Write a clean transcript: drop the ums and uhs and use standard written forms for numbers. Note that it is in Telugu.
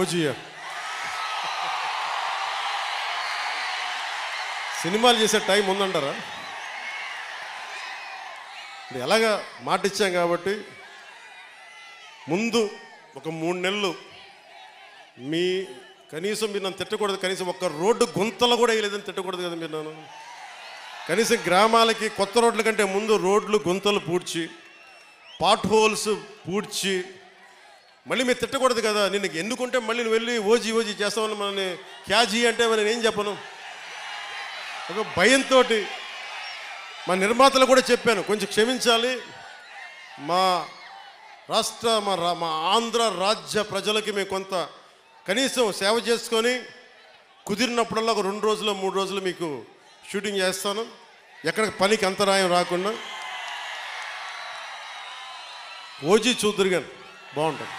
ఓజీయా సినిమాలు చేసే టైం ఉందంటారా? ఎలాగా మాట ఇచ్చాం కాబట్టి ముందు ఒక 3 నెలలు కనీసం మీరు నన్ను తిట్టకూడదు, కనీసం ఒక్క రోడ్డు గుంతలు కూడా వేయలేదని తిట్టకూడదు కదా మీరు నన్ను. కనీసం గ్రామాలకి కొత్త రోడ్ల కంటే ముందు రోడ్లు గుంతలు పూడ్చి, పాట్ హోల్స్ పూడ్చి, మళ్ళీ మీరు తిట్టకూడదు కదా. నిన్ను ఎన్నుకుంటే మళ్ళీ నువ్వు వెళ్ళి ఓజీ చేస్తామని మనని క్యాజీ అంటే నేను ఏం చెప్పను. ఒక భయంతో మా నిర్మాతలు కూడా చెప్పాను, కొంచెం క్షమించాలి, మా ఆంధ్ర రాజ్య ప్రజలకి మేము కొంత కనీసం సేవ చేసుకొని కుదిరినప్పుడల్లా ఒక 2 రోజులు 3 రోజులు మీకు షూటింగ్ చేస్తాను, ఎక్కడ పనికి అంతరాయం రాకుండా. ఓజీ చూద్దరు కానీ బాగుంటుంది.